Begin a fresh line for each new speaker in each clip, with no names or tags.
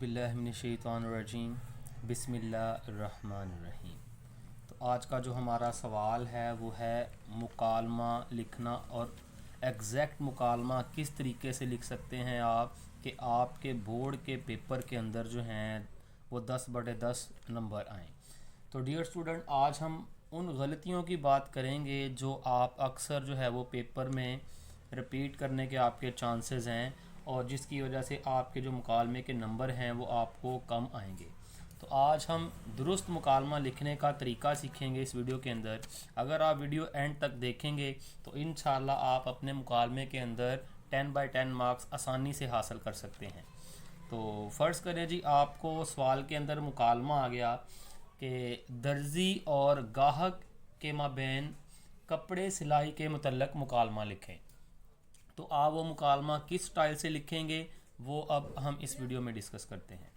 औज़ुबिल्लाहिमिनश्शैतानिर्रजीम बिस्मिल्लाहिर्रहमानिर्रहीम। तो आज का जो हमारा सवाल है वो है मुकालमा लिखना और एग्जैक्ट मुकालमा किस तरीके से लिख सकते हैं आप कि आपके बोर्ड के पेपर के अंदर जो हैं वो 10/10 नंबर आएँ। तो डियर स्टूडेंट, आज हम उन गलतियों की बात करेंगे जो आप अक्सर जो है वो पेपर में रिपीट करने के आपके चांसेस हैं और जिसकी वजह से आपके जो मुकालमे के नंबर हैं वो आपको कम आएंगे। तो आज हम दुरुस्त मुकालमा लिखने का तरीका सीखेंगे इस वीडियो के अंदर। अगर आप वीडियो एंड तक देखेंगे तो इंशाल्लाह आप अपने मुकालमे के अंदर 10/10 मार्क्स आसानी से हासिल कर सकते हैं। तो फ़र्ज़ करें जी, आपको सवाल के अंदर मुकालमा आ गया कि दर्जी और गाहक के माबैन कपड़े सिलाई के मुतल्लक मुकालमा लिखें। तो आप वो मुकालमा किस स्टाइल से लिखेंगे वो अब हम इस वीडियो में डिस्कस करते हैं।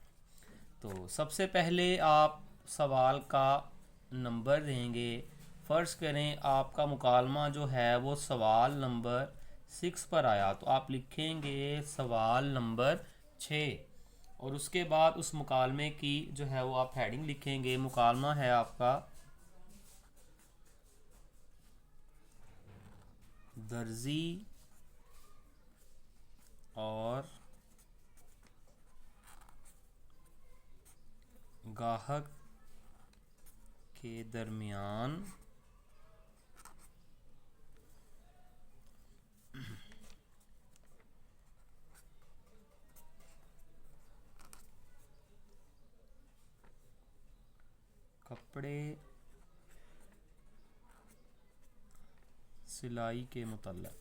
तो सबसे पहले आप सवाल का नंबर देंगे। फ़र्ज़ करें आपका मुकालमा जो है वो सवाल नंबर 6 पर आया, तो आप लिखेंगे सवाल नंबर 6 और उसके बाद उस मुकालमे की जो है वो आप हेडिंग लिखेंगे। मुकालमा है आपका दर्जी और गाहक के दरमियान कपड़े सिलाई के मुतल्लक,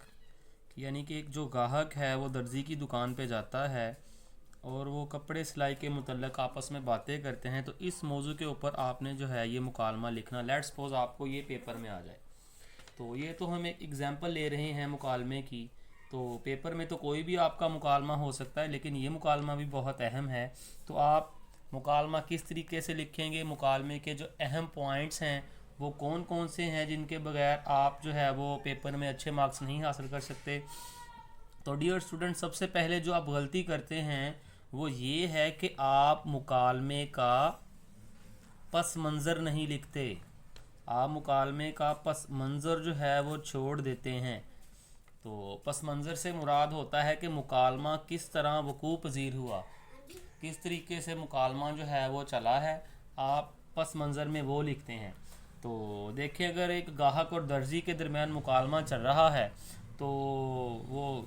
यानी कि एक जो गाहक है वो दर्जी की दुकान पे जाता है और वो कपड़े सिलाई के मुतल्लक आपस में बातें करते हैं। तो इस मौजू के ऊपर आपने जो है ये मुकालमा लिखना। लेट्स सपोज आपको ये पेपर में आ जाए। तो ये तो हम एक एग्ज़ाम्पल ले रहे हैं मुकालमे की। तो पेपर में तो कोई भी आपका मुकालमा हो सकता है, लेकिन ये मुकालमा भी बहुत अहम है। तो आप मुकालमा किस तरीके से लिखेंगे, मुकालमे के जो अहम पॉइंट्स हैं वो कौन कौन से हैं जिनके बगैर आप जो है वो पेपर में अच्छे मार्क्स नहीं हासिल कर सकते। तो डियर स्टूडेंट, सबसे पहले जो आप गलती करते हैं वो ये है कि आप मुकालमे का पस मंज़र नहीं लिखते। आप मुकालमे का पस मंज़र जो है वो छोड़ देते हैं। तो पस मंज़र से मुराद होता है कि मुकालमा किस तरह वकूफ़ पज़ीर हुआ, किस तरीके से मुकालमा जो है वो चला है, आप पस मंज़र में वो लिखते हैं। तो देखिए, अगर एक गाहक और दर्जी के दरमियान मुकालमा चल रहा है तो वो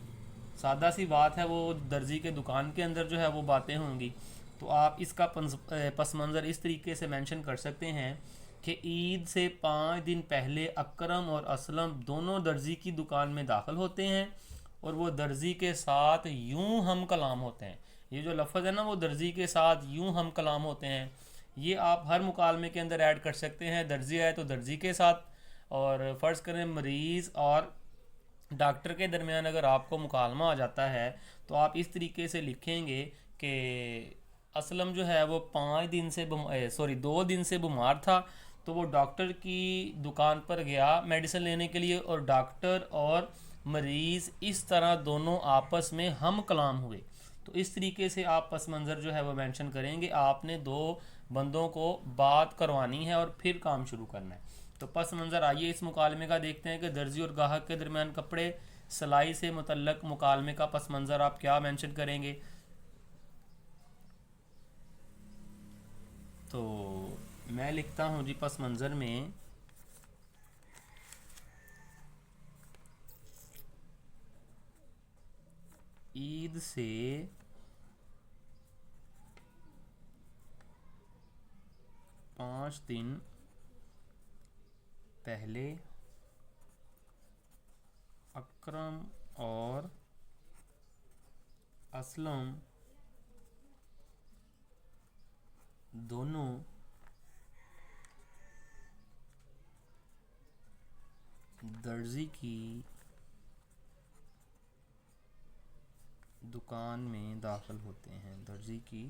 सादा सी बात है, वो दर्जी के दुकान के अंदर जो है वो बातें होंगी। तो आप इसका पस मंज़र इस तरीके से मेंशन कर सकते हैं कि ईद से 5 दिन पहले अकरम और असलम दोनों दर्जी की दुकान में दाखिल होते हैं और वो दर्जी के साथ यूं हम कलाम होते हैं। ये जो लफ्ज़ है ना, वो दर्जी के साथ यूं हम कलाम होते हैं, ये आप हर मुकालमे के अंदर ऐड कर सकते हैं। दर्जी है तो दर्जी के साथ, और फ़र्ज़ करें मरीज़ और डॉक्टर के दरमियान अगर आपको मुकालमा आ जाता है तो आप इस तरीके से लिखेंगे कि असलम जो है वो 2 दिन से बीमार था, तो वो डॉक्टर की दुकान पर गया मेडिसिन लेने के लिए और डॉक्टर और मरीज़ इस तरह दोनों आपस में हम कलाम हुए। तो इस तरीके से आप पस मंज़र जो है वो मेंशन करेंगे। आपने 2 बंदों को बात करवानी है और फिर काम शुरू करना है। तो पस मंज़र आइए इस मुकालमे का देखते हैं कि दर्जी और गाहक के दरमियान कपड़े सिलाई से मुतल्लक मुकालमे का पस मंज़र आप क्या मेंशन करेंगे। तो मैं लिखता हूँ जी पस मंज़र में ईद से 5 दिन पहले अकरम और असलम दोनों दर्जी की दुकान में दाखिल होते हैं। दर्जी की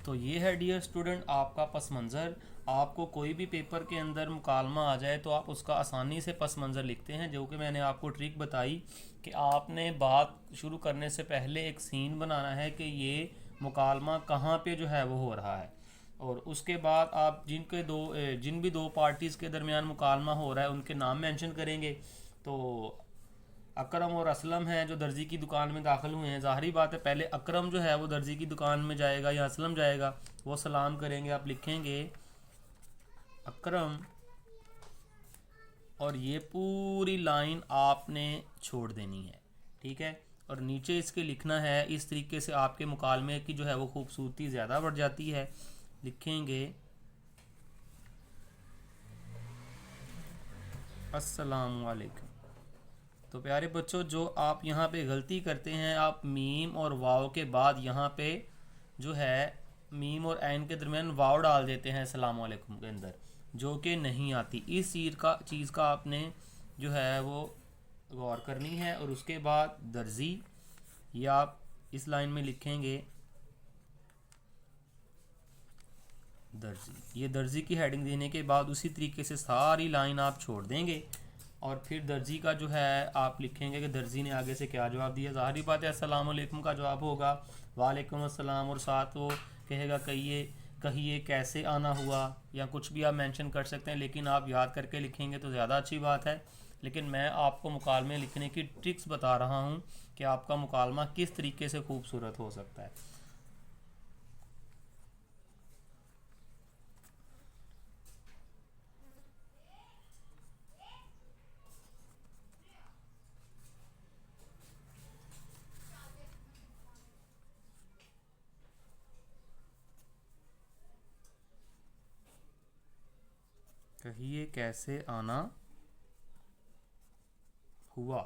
तो ये है डियर स्टूडेंट आपका पस मंज़र। आपको कोई भी पेपर के अंदर मुकालमा आ जाए तो आप उसका आसानी से पस मंज़र लिखते हैं, जो कि मैंने आपको ट्रिक बताई कि आपने बात शुरू करने से पहले एक सीन बनाना है कि ये मुकालमा कहाँ पे जो है वो हो रहा है, और उसके बाद आप जिन भी दो पार्टीज़ के दरमियान मुकालमा हो रहा है उनके नाम मेंशन करेंगे। तो अकरम और असलम हैं जो दर्जी की दुकान में दाखिल हुए हैं। ज़ाहरी बात है पहले अकरम जो है वो दर्जी की दुकान में जाएगा या असलम जाएगा, वो सलाम करेंगे, आप लिखेंगे अकरम, और ये पूरी लाइन आपने छोड़ देनी है, ठीक है। और नीचे इसके लिखना है, इस तरीके से आपके मुकालमे की जो है वो खूबसूरती ज़्यादा बढ़ जाती है। लिखेंगे अस्सलाम वालेकुम। तो प्यारे बच्चों, जो आप यहाँ पे गलती करते हैं, आप मीम और वाव के बाद यहाँ पे जो है मीम और ऐन के दरमियान वाव डाल देते हैं अस्सलाम वालेकुम के अंदर, जो कि नहीं आती। इस चीज़ का आपने जो है वो गौर करनी है। और उसके बाद दर्जी, या आप इस लाइन में लिखेंगे दर्जी। ये दर्जी की हेडिंग देने के बाद उसी तरीके से सारी लाइन आप छोड़ देंगे, और फिर दर्जी का जो है आप लिखेंगे कि दर्जी ने आगे से क्या जवाब दिया। ज़ाहिर बात है अस्सलाम वालेकुम का जवाब होगा वालेकुम अस्सलाम, और साथ वो कहेगा कहिए कैसे आना हुआ, या कुछ भी आप मेंशन कर सकते हैं, लेकिन आप याद करके लिखेंगे तो ज़्यादा अच्छी बात है। लेकिन मैं आपको मुकालमे लिखने की ट्रिक्स बता रहा हूँ कि आपका मुकालमा किस तरीके से खूबसूरत हो सकता है। कहिए कैसे आना हुआ।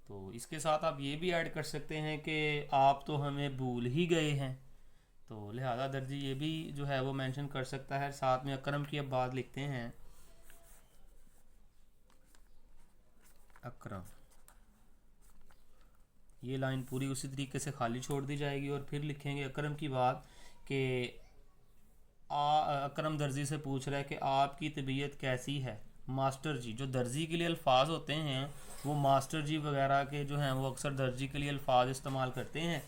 तो इसके साथ आप ये भी ऐड कर सकते हैं कि आप तो हमें भूल ही गए हैं, तो लिहाजा दर्जी ये भी जो है वो मेंशन कर सकता है। साथ में अकरम की अब बात लिखते हैं अकरम, ये लाइन पूरी उसी तरीके से खाली छोड़ दी जाएगी, और फिर लिखेंगे अकरम की बात कि अकरम दर्जी से पूछ रहा है कि आपकी तबीयत कैसी है मास्टर जी। जो दर्जी के लिए अल्फाज होते हैं वो मास्टर जी वगैरह के जो हैं वो अक्सर दर्जी के लिए अल्फाज इस्तेमाल करते हैं।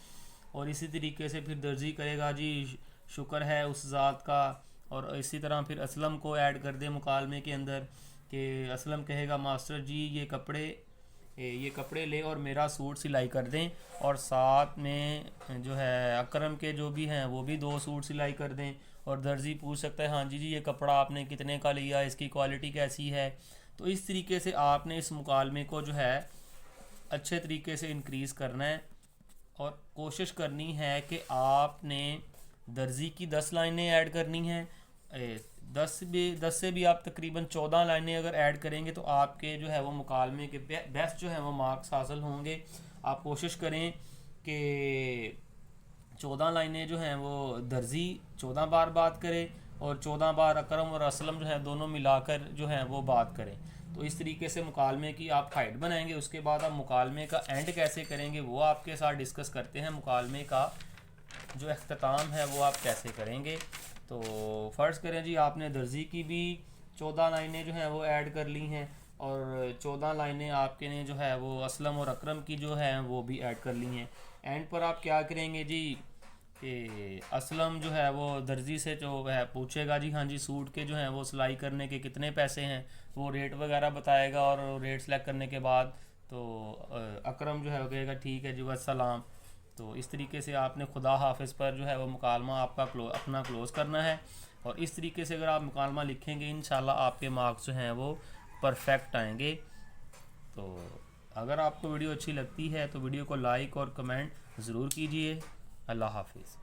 और इसी तरीके से फिर दर्जी करेगा जी शुक्र है उस ज़ात का, और इसी तरह फिर असलम को ऐड कर दे मुकालमे के अंदर कि असलम कहेगा मास्टर जी ये कपड़े ले और मेरा सूट सिलाई कर दें, और साथ में जो है अकरम के जो भी हैं वो भी 2 सूट सिलाई कर दें। और दर्जी पूछ सकता है हाँ जी ये कपड़ा आपने कितने का लिया, इसकी क्वालिटी कैसी है। तो इस तरीके से आपने इस मुकालमे को जो है अच्छे तरीके से इंक्रीज़ करना है, और कोशिश करनी है कि आपने दर्जी की 10 लाइनें ऐड करनी हैं। 10 से भी आप तकरीबन 14 लाइनें अगर ऐड करेंगे तो आपके जो है वो मुकालमे के बेस्ट जो है वो मार्क्स हासिल होंगे। आप कोशिश करें कि 14 लाइनें जो हैं वो दर्जी 14 बार बात करे, और 14 बार अकरम और असलम जो है दोनों मिलाकर जो है वो बात करें। तो इस तरीके से मुकालमे की आप हाइट बनाएंगे। उसके बाद आप मुकालमे का एंड कैसे करेंगे वो आपके साथ डिस्कस करते हैं। मुकालमे का जो अख्ताम है वो आप कैसे करेंगे। तो फ़र्ज़ करें जी आपने दर्जी की भी 14 लाइनें जो हैं वो ऐड कर ली हैं, और 14 लाइनें आपके ने जो है वो असलम और अकरम की जो है वो भी ऐड कर ली हैं। एंड पर आप क्या करेंगे जी कि असलम जो है वो दर्जी से जो है पूछेगा जी हाँ जी सूट के जो हैं वो सिलाई करने के कितने पैसे हैं, वो रेट वगैरह बताएगा, और रेट सेलेक्ट करने के बाद तो अकरम जो है वो कहेगा ठीक है जी वस्सलाम। तो इस तरीके से आपने खुदा हाफिज़ पर जो है वो मुकालमा आपका अपना क्लोज़ करना है, और इस तरीके से अगर आप मुकालमा लिखेंगे इंशाल्लाह आपके मार्क्स जो हैं वो परफेक्ट आएंगे। तो अगर आपको वीडियो अच्छी लगती है तो वीडियो को लाइक और कमेंट ज़रूर कीजिए। अल्लाह हाफिज़।